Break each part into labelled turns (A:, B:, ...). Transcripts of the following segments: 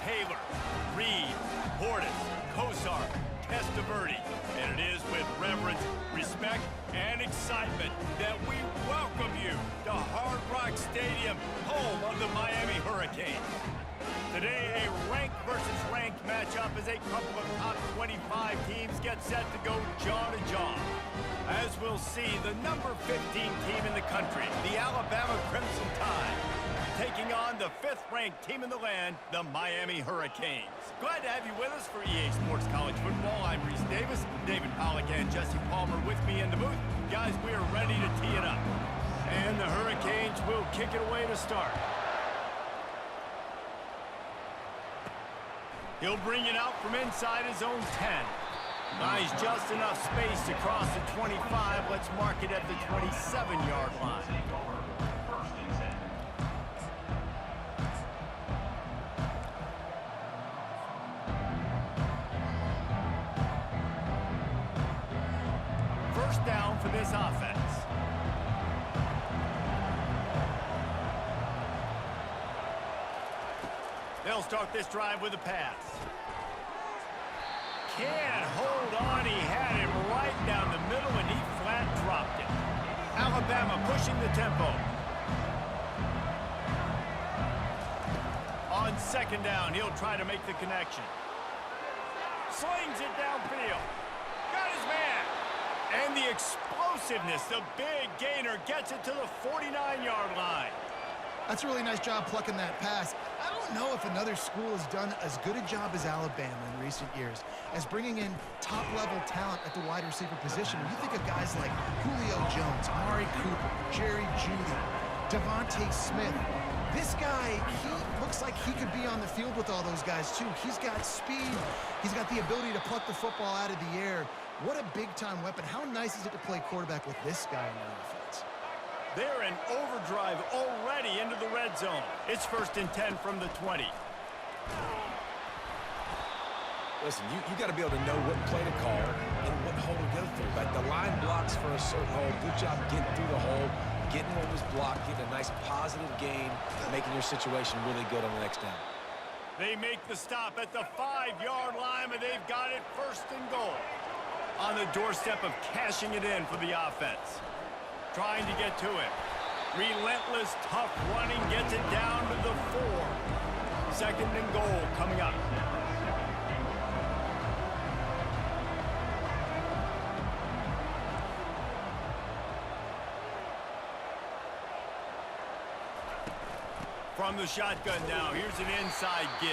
A: Taylor, Reed, Portis, Kosar, Testaverde. And it is with reverence, respect, and excitement that we welcome you to Hard Rock Stadium, home of the Miami Hurricanes. Today, a ranked versus ranked matchup as a couple of top 25 teams get set to go jaw to jaw. As we'll see, the number 15 team in the country, the Alabama Crimson Tide, taking on the 5th-ranked team in the land, the Miami Hurricanes. Glad to have you with us for EA Sports College Football. I'm Reese Davis, David Pollack and Jesse Palmer with me in the booth. Guys, we are ready to tee it up. And the Hurricanes will kick it away to start. He'll bring it out from inside his own 10. Nice, just enough space to cross the 25. Let's mark it at the 27-yard line. First down for this offense. They'll start this drive with a pass. Can't hold on. He had him right down the middle, and he flat dropped it. Alabama pushing the tempo. On second down, he'll try to make the connection. Slings it downfield. Got his man. And the explosiveness, the big gainer, gets it to the 49-yard line.
B: That's a really nice job plucking that pass. I don't know if another school has done as good a job as Alabama in recent years as bringing in top-level talent at the wide receiver position. When you think of guys like Julio Jones, Amari Cooper, Jerry Jeudy, Devontae Smith, this guy, he looks like he could be on the field with all those guys too. He's got speed. He's got the ability to pluck the football out of the air. What a big-time weapon. How nice is it to play quarterback with this guy in the offense?
A: They're in overdrive already into the red zone. It's 1st and 10 from the 20.
C: Listen, you got to be able to know what play to call and what hole to go through. Like the line blocks for a certain hole. Good job getting through the hole, getting what was blocked, getting a nice positive gain, making your situation really good on the next down.
A: They make the stop at the 5-yard line, and they've got it 1st and goal. On the doorstep of cashing it in for the offense. Trying to get to him. Relentless, tough running, gets it down to the 4. 2nd and goal coming up. From the shotgun now, here's an inside give.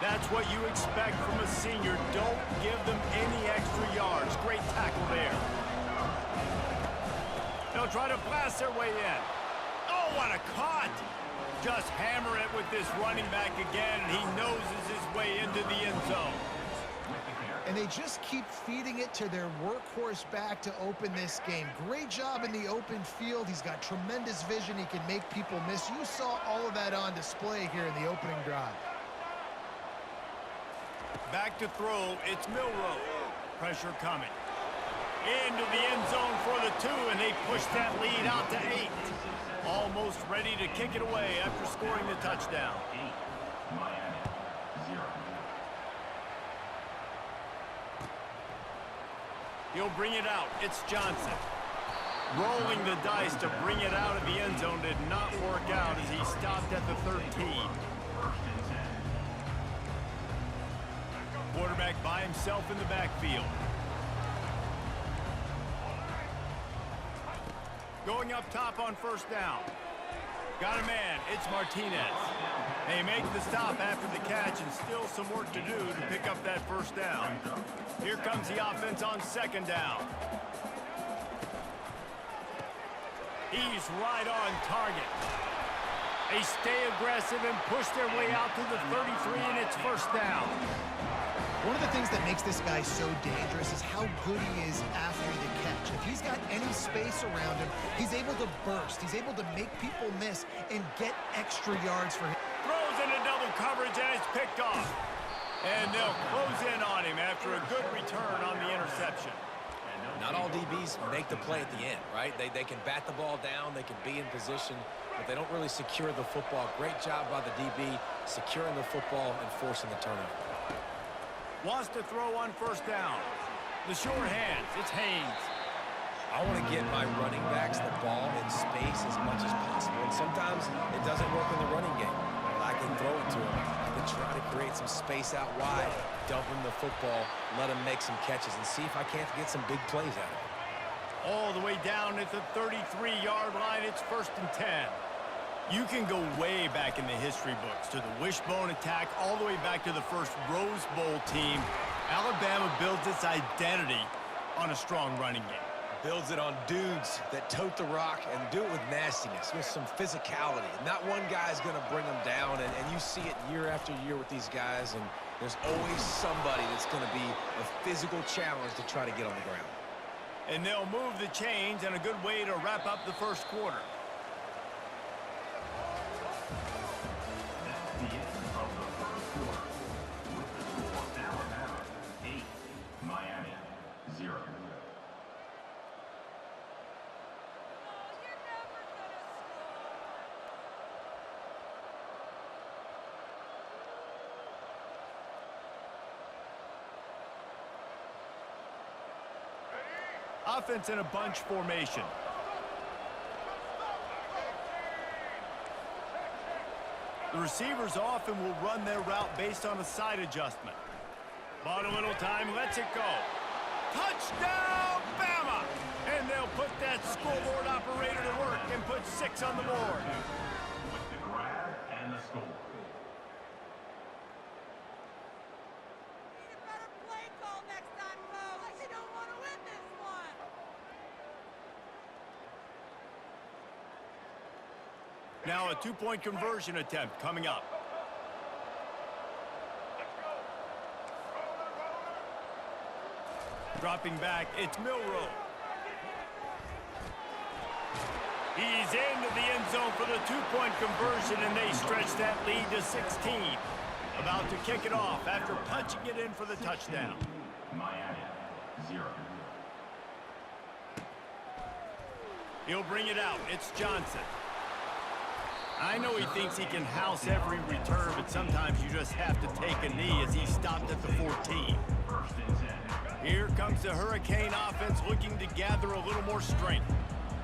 A: That's what you expect from a senior. Don't give them any extra yards. Great tackle there. They'll try to blast their way in. Oh, what a cut! Just hammer it with this running back again, and he noses his way into the end zone.
B: And they just keep feeding it to their workhorse back to open this game. Great job in the open field. He's got tremendous vision. He can make people miss. You saw all of that on display here in the opening drive.
A: Back to throw, it's Milroe. Pressure coming. Into the end zone for the 2, and they push that lead out to 8. Almost ready to kick it away after scoring the touchdown. He'll bring it out. It's Johnson. Rolling the dice to bring it out of the end zone did not work out as he stopped at the 13. Quarterback by himself in the backfield. Going up top on 1st down. Got a man. It's Martinez. They make the stop after the catch, and still some work to do to pick up that 1st down. Here comes the offense on 2nd down. He's right on target. They stay aggressive and push their way out to the 33, and it's 1st down.
B: One of the things that makes this guy so dangerous is how good he is after the catch. If he's got any space around him, he's able to burst. He's able to make people miss and get extra yards for him.
A: Throws into double coverage, and it's picked off. And they'll close in on him after a good return on the interception.
C: Not all DBs make the play at the end, right? They can bat the ball down. They can be in position but they don't really secure the football. Great job by the DB securing the football and forcing the turnover.
A: Wants to throw on first down. The short hands, it's Haynes.
C: I want to get my running backs the ball in space as much as possible, and sometimes it doesn't work in the running game. But I can throw it to him. I can try to create some space out wide, dump him the football, let him make some catches, and see if I can't get some big plays out of it.
A: All the way down at the 33-yard line, it's 1st and 10. You can go way back in the history books to the wishbone attack, all the way back to the first Rose Bowl team. Alabama builds its identity on a strong running game.
C: Builds it on dudes that tote the rock and do it with nastiness, with some physicality. Not one guy's going to bring them down, and you see it year after year with these guys, and there's always somebody that's going to be a physical challenge to try to get on the ground.
A: And they'll move the chains, and a good way to wrap up the first quarter.
D: That's the end of the first quarter. With the score, Alabama 8, Miami 0.
A: Offense in a bunch formation. The receivers often will run their route based on a side adjustment. Bought a little time, lets it go. Touchdown, Bama! And they'll put that scoreboard operator to work and put 6 on the board.
D: With the grab and the score.
A: Now a 2-point conversion attempt coming up. Dropping back, it's Milroe. He's into the end zone for the 2-point conversion, and they stretch that lead to 16. About to kick it off after punching it in for the touchdown.
D: Miami 0.
A: He'll bring it out. It's Johnson. I know he thinks he can house every return, but sometimes you just have to take a knee as he stopped at the 14. Here comes the Hurricane offense looking to gather a little more strength.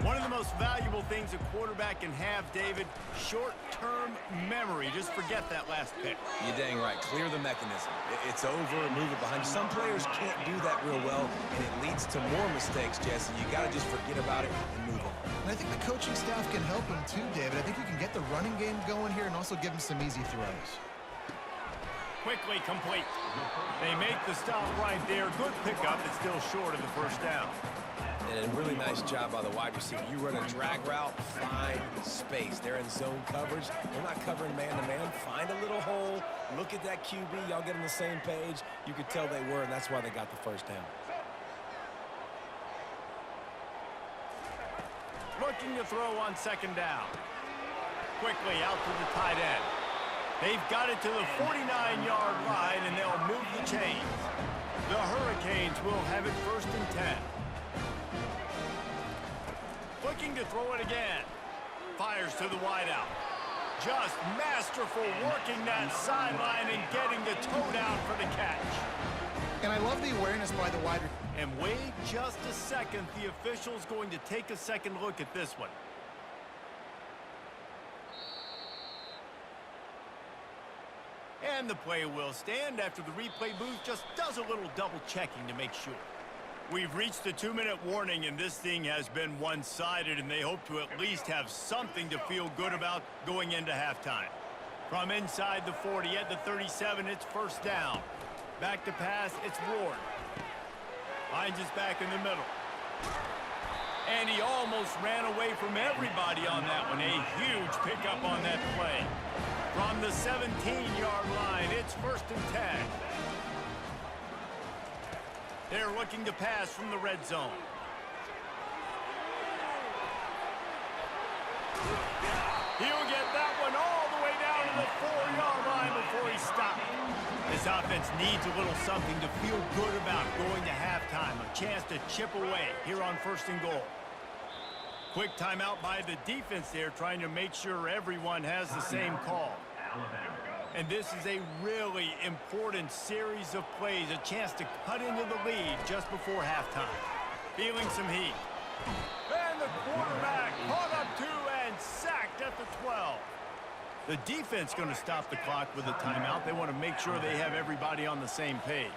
A: One of the most valuable things a quarterback can have, David, short-term memory. Just forget that last pick.
C: You're dang right. Clear the mechanism. It's over, move it behind you. Some players can't do that real well, and it leads to more mistakes, Jesse. You got to just forget about it and move on.
B: And I think the coaching staff can help him too, David. I think you can get the running game going here and also give him some easy throws.
A: Quickly complete. They make the stop right there. Good pickup. It's still short of the first down.
C: And a really nice job by the wide receiver. You run a drag route, find space. They're in zone coverage. They're not covering man-to-man. Find a little hole. Look at that QB. Y'all get on the same page. You could tell they were, and that's why they got the first down.
A: Looking to throw on 2nd down. Quickly out to the tight end. They've got it to the 49-yard line, and they'll move the chains. The Hurricanes will have it 1st and 10. Looking to throw it again. Fires to the wideout. Just masterful working that sideline and getting the toe down for the catch.
B: And I love the awareness by the wide receiver.
A: And wait just a second. The official's going to take a second look at this one. And the play will stand after the replay booth just does a little double checking to make sure. We've reached the 2-minute warning, and this thing has been one-sided, and they hope to at least have something to feel good about going into halftime. From inside the 40 at the 37, it's 1st down. Back to pass, it's Ward. Finds his back in the middle. And he almost ran away from everybody on that one. A huge pickup on that play. From the 17-yard line, it's 1st and 10. They're looking to pass from the red zone. He'll get that one all the way down to the 4-yard line before he stopped. This offense needs a little something to feel good about going to halftime. A chance to chip away here on 1st and goal. Quick timeout by the defense there, trying to make sure everyone has the same call. And this is a really important series of plays, a chance to cut into the lead just before halftime. Feeling some heat. And the quarterback caught up to and sacked at the 12. The defense going to stop the clock with a timeout. They want to make sure they have everybody on the same page.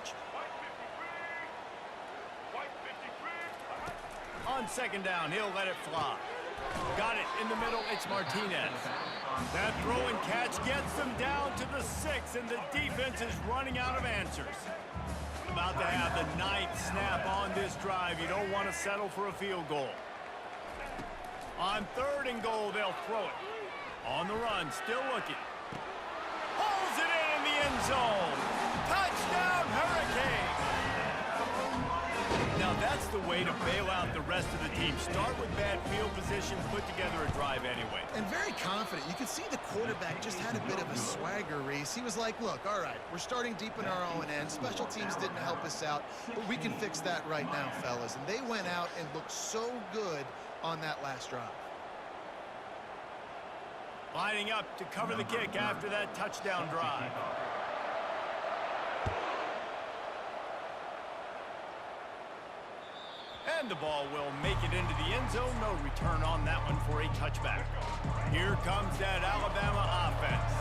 A: On second down, he'll let it fly. Got it in the middle, it's Martinez. That throw and catch gets them down to the 6, and the defense is running out of answers. About to have the 9th snap on this drive. You don't want to settle for a field goal. On 3rd and goal, they'll throw it. On the run, still looking. Pulls it in the end zone. Touchdown, Hurricane! Now that's the way to bail out the rest of the team. Start with bad field position, put together a drive anyway.
B: And very confident. You could see the quarterback just had a bit of a swagger, Reese. He was like, look, all right, we're starting deep in our own end. Special teams didn't help us out, but we can fix that right now, fellas. And they went out and looked so good on that last drive.
A: Lining up to cover the kick after that touchdown drive. And the ball will make it into the end zone. No return on that one for a touchback. Here comes that Alabama offense.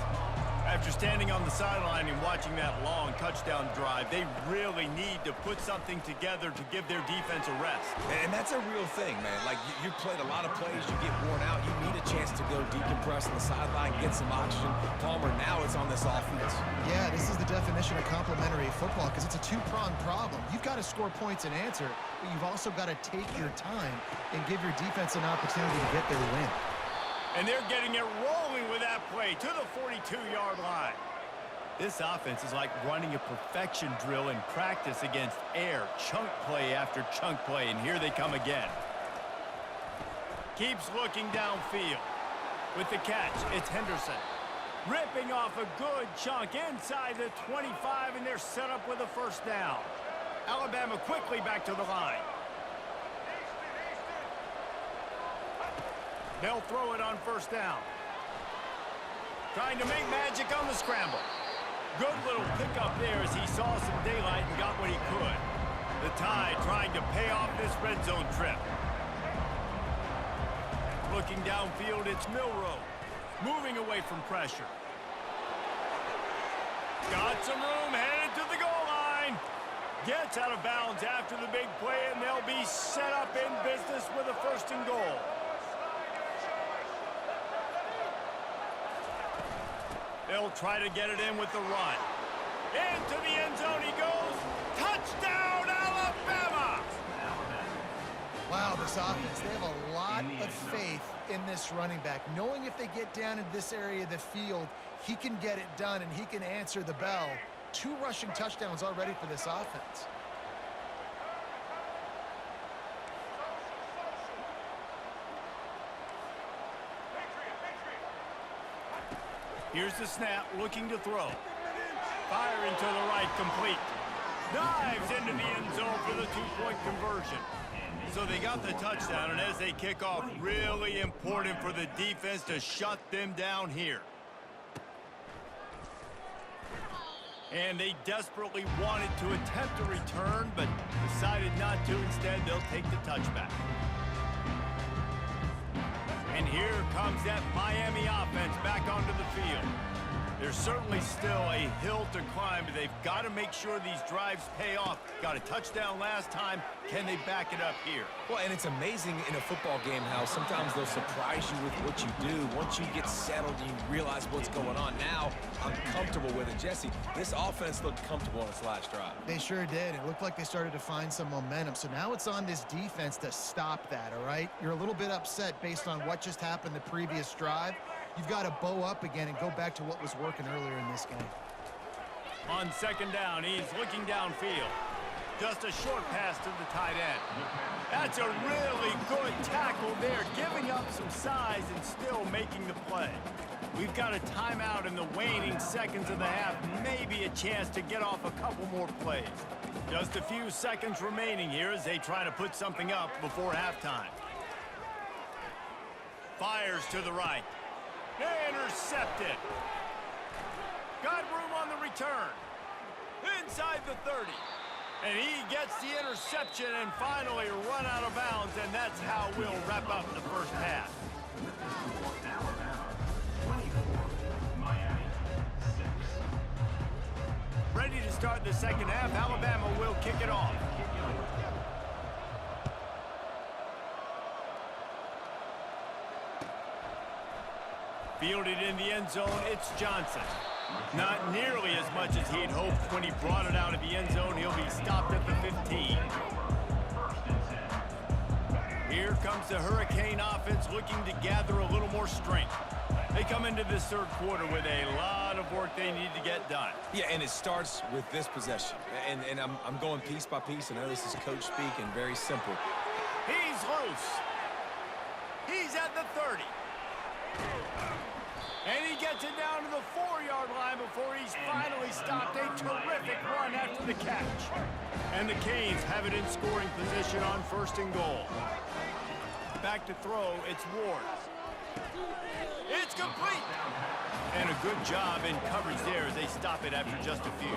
A: After standing on the sideline and watching that long touchdown drive, they really need to put something together to give their defense a rest.
C: And that's a real thing, man. Like, you played a lot of plays, you get worn out, you need a chance to go decompress on the sideline, get some oxygen. Palmer, now it's on this offense.
B: Yeah, this is the definition of complementary football because it's a two-pronged problem. You've got to score points and answer, but you've also got to take your time and give your defense an opportunity to get their win.
A: And they're getting it rolling with that play to the 42-yard line. This offense is like running a perfection drill in practice against air. Chunk play after chunk play, and here they come again. Keeps looking downfield. With the catch, it's Henderson. Ripping off a good chunk inside the 25, and they're set up with a first down. Alabama quickly back to the line. They'll throw it on first down. Trying to make magic on the scramble. Good little pickup there as he saw some daylight and got what he could. The Tide trying to pay off this red zone trip. Looking downfield, it's Milroe. Moving away from pressure. Got some room, headed to the goal line. Gets out of bounds after the big play, and they'll be set up in business with a first and goal. They'll try to get it in with the run. Into the end zone he goes. Touchdown, Alabama!
B: Wow, this offense, they have a lot of faith in this running back, knowing if they get down in this area of the field, he can get it done and he can answer the bell. 2 rushing touchdowns already for this offense.
A: Here's the snap, looking to throw. Firing to the right, complete. Dives into the end zone for the 2-point conversion. So they got the touchdown, and as they kick off, really important for the defense to shut them down here. And they desperately wanted to attempt a return, but decided not to. Instead, they'll take the touchback. And here comes that Miami offense back onto the field. There's certainly still a hill to climb, but they've got to make sure these drives pay off. Got a touchdown last time. Can they back it up here?
C: Well, and it's amazing in a football game how sometimes they'll surprise you with what you do. Once you get settled and you realize what's going on, now I'm comfortable with it. Jesse, this offense looked comfortable in its last drive.
B: They sure did. It looked like they started to find some momentum. So now it's on this defense to stop that, all right? You're a little bit upset based on what just happened the previous drive. You've got to bow up again and go back to what was working earlier in this game.
A: On second down, he's looking downfield. Just a short pass to the tight end. That's a really good tackle there, giving up some size and still making the play. We've got a timeout in the waning seconds of the half, maybe a chance to get off a couple more plays. Just a few seconds remaining here as they try to put something up before halftime. Fires to the right. Intercepted. Got room on the return. Inside the 30. And he gets the interception and finally run out of bounds, and that's how we'll wrap up the first half.
D: Alabama 24, Miami 6.
A: Ready to start the second half. Alabama will kick it off. Fielded in the end zone, it's Johnson. Not nearly as much as he'd hoped when he brought it out of the end zone. He'll be stopped at the 15. Here comes the Hurricane offense looking to gather a little more strength. They come into this third quarter with a lot of work they need to get done.
C: Yeah, and it starts with this possession. And I'm going piece by piece. I know this is coach speak and very simple.
A: He's loose. He's at the 30. And he gets it down to the 4-yard line before he's finally stopped. A terrific run after the catch. And the Canes have it in scoring position on 1st and goal. Back to throw, it's Ward. It's complete. And a good job in coverage there as they stop it after just a few.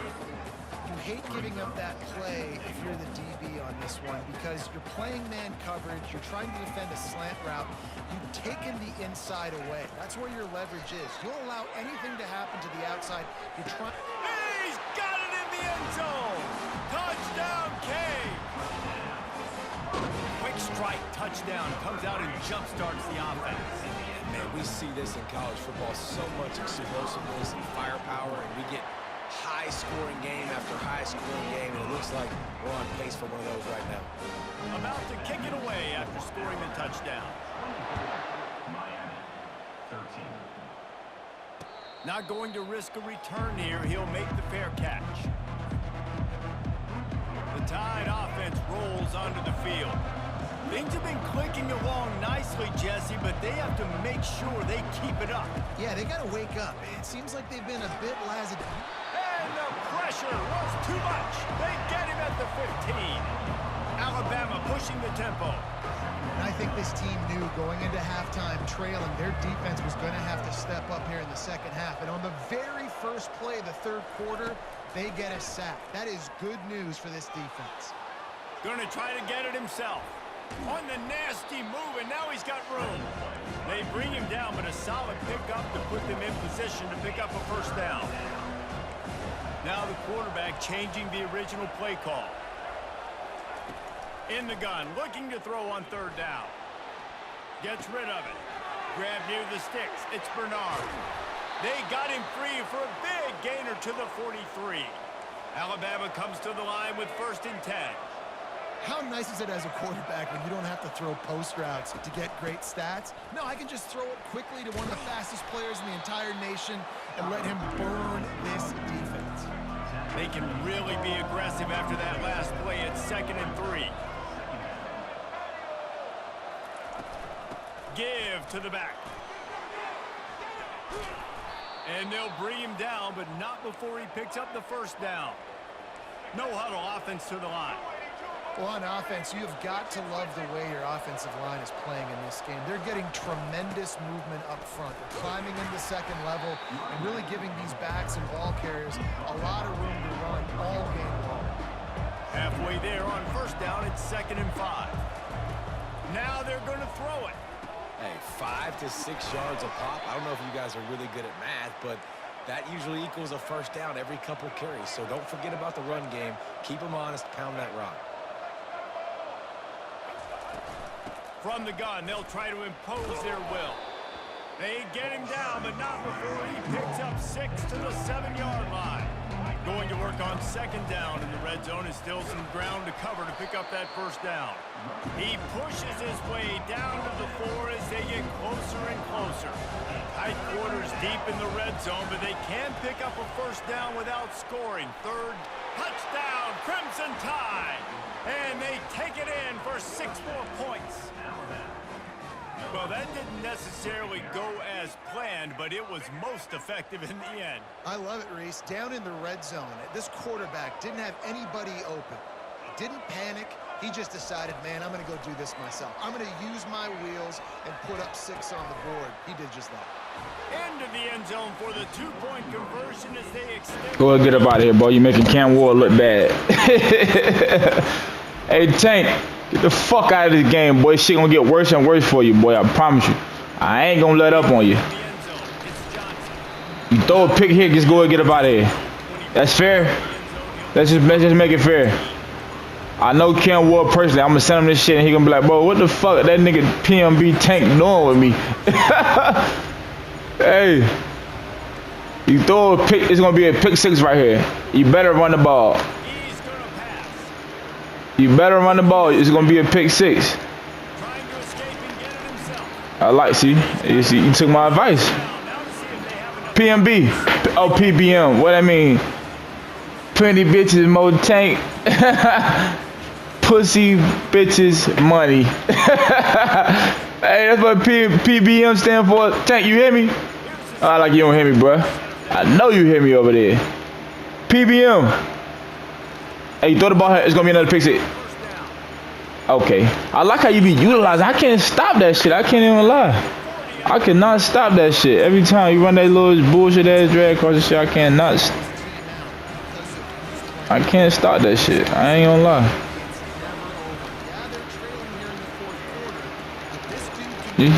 B: You hate giving up that play if you're the DB on this one because you're playing man coverage, you're trying to defend a slant route, you've taken the inside away. That's where your leverage is. You'll allow anything to happen to the outside. You're trying.
A: He's got it in the end zone. Touchdown, Canes. Quick strike touchdown comes out and jump-starts the offense.
C: Man, we see this in college football, so much explosiveness and firepower, and we get high-scoring game after high-scoring game, and it looks like we're on pace for one of those right now.
A: About to kick it away after scoring the touchdown.
D: Miami 13.
A: Not going to risk a return here. He'll make the fair catch. The Tide offense rolls onto the field. Things have been clicking along nicely, Jesse, but they have to make sure they keep it up.
B: Yeah, they got to wake up. It seems like they've been a bit lazy.
A: And the pressure was too much. They get him at the 15. Alabama pushing the tempo.
B: And I think this team knew going into halftime trailing, their defense was going to have to step up here in the second half. And on the very first play of the third quarter, they get a sack. That is good news for this defense.
A: Going to try to get it himself. On the nasty move, and now he's got room. They bring him down, but a solid pickup to put them in position to pick up a first down. Now the quarterback changing the original play call. In the gun, looking to throw on 3rd down. Gets rid of it. Grab near the sticks. It's Bernard. They got him free for a big gainer to the 43. Alabama comes to the line with 1st and 10.
B: How nice is it as a quarterback when you don't have to throw post routes to get great stats? No, I can just throw it quickly to one of the fastest players in the entire nation and let him burn this defense.
A: They can really be aggressive after that last play. It's 2nd and 3. Give to the back. And they'll bring him down, but not before he picks up the first down. No huddle offense to the line.
B: Well, on offense, you've got to love the way your offensive line is playing in this game. They're getting tremendous movement up front. They're climbing into second level and really giving these backs and ball carriers a lot of room to run all game long.
A: Halfway there on first down, it's 2nd and 5. Now they're going to throw it.
C: Hey, 5 to 6 yards a pop. I don't know if you guys are really good at math, but that usually equals a first down every couple carries. So don't forget about the run game. Keep them honest, pound that rock.
A: From the gun, they'll try to impose their will. They get him down, but not before he picks up 6 to the 7-yard line. Going to work on 2nd down in the red zone. Is still some ground to cover to pick up that first down. He pushes his way down to the 4 as they get closer and closer. Tight quarters deep in the red zone, but they can pick up a first down without scoring. 3rd touchdown, Crimson Tide. And they take it in for 6 more points. Well, that didn't necessarily go as planned, but it was most effective in the end.
B: I love it, Reese. Down in the red zone, this quarterback didn't have anybody open. He didn't panic. He just decided, man, I'm going to go do this myself. I'm going to use my wheels and put up 6 on the board. He did just that.
A: Into the end zone for the 2-point conversion as they extend.
E: Go ahead, get up out of here, boy. You making Cam Ward look bad. Hey, Tank, get the fuck out of this game, boy. Shit gonna get worse and worse for you, boy. I promise you. I ain't gonna let up on you. You throw a pick here, just go ahead and get up out of here. That's fair. Let's just make it fair. I know Cam Ward personally. I'm gonna send him this shit and he gonna be like, bro, what the fuck that nigga PMB Tank doing with me? Hey, you throw a pick, it's gonna be a pick 6 right here. You better run the ball. You better run the ball. It's gonna be a pick 6. I like, see, you took my advice. PMB, oh PBM, what I mean? Pretty bitches, more Tank. Pussy bitches, money. Hey, that's what PBM stand for. Tank, you hear me? I like you don't hear me, bro. I know you hear me over there. PBM. Hey, you throw the ball here. It's gonna be another pick 6. Okay. I like how you be utilizing. I can't stop that shit. I can't even lie. I cannot stop that shit. Every time you run that little bullshit ass drag across the shit, I can't stop that shit. I ain't gonna lie.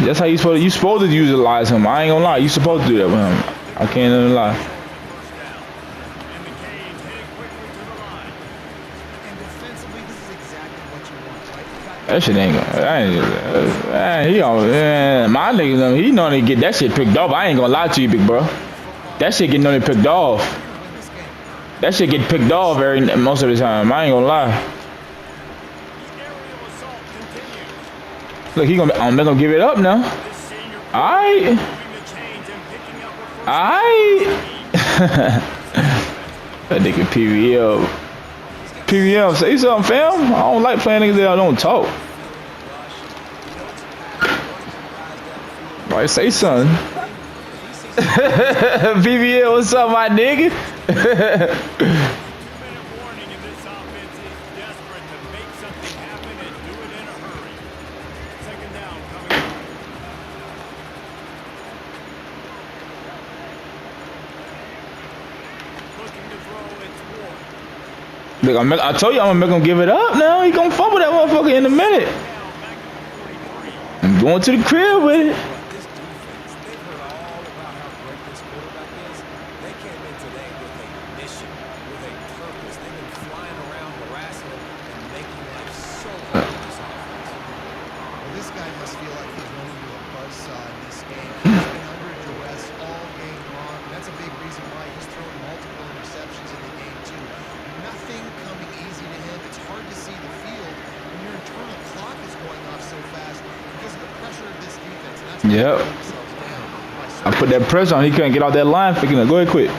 E: That's how you supposed to utilize him. I ain't gonna lie. You supposed to do that with him. I can't even lie. That shit ain't gonna. My nigga, he know to get that shit picked off. I ain't gonna lie to you, big bro. That shit getting picked off. That shit get picked off most of the time. I ain't gonna lie. Look, I'm not gonna give it up now. Alright. That nigga PVL. PVL, say something, fam. I don't like playing niggas that I don't talk. Right, say something. PVL, what's up, my nigga? Look, I told you I'm gonna make him give it up now. He gonna fumble that motherfucker in a minute. I'm going to the crib with it.
B: This guy must feel like he's running to a buzzsaw in this game. He's been under duress all game long. That's a big reason why he's thrown multiple interceptions in the game, too. Nothing coming easy to him. It's hard to see the field when your internal clock is going off so fast because of the pressure of this defense. And that's
E: yep. I put that pressure on. He couldn't get off that line. Go ahead, quit.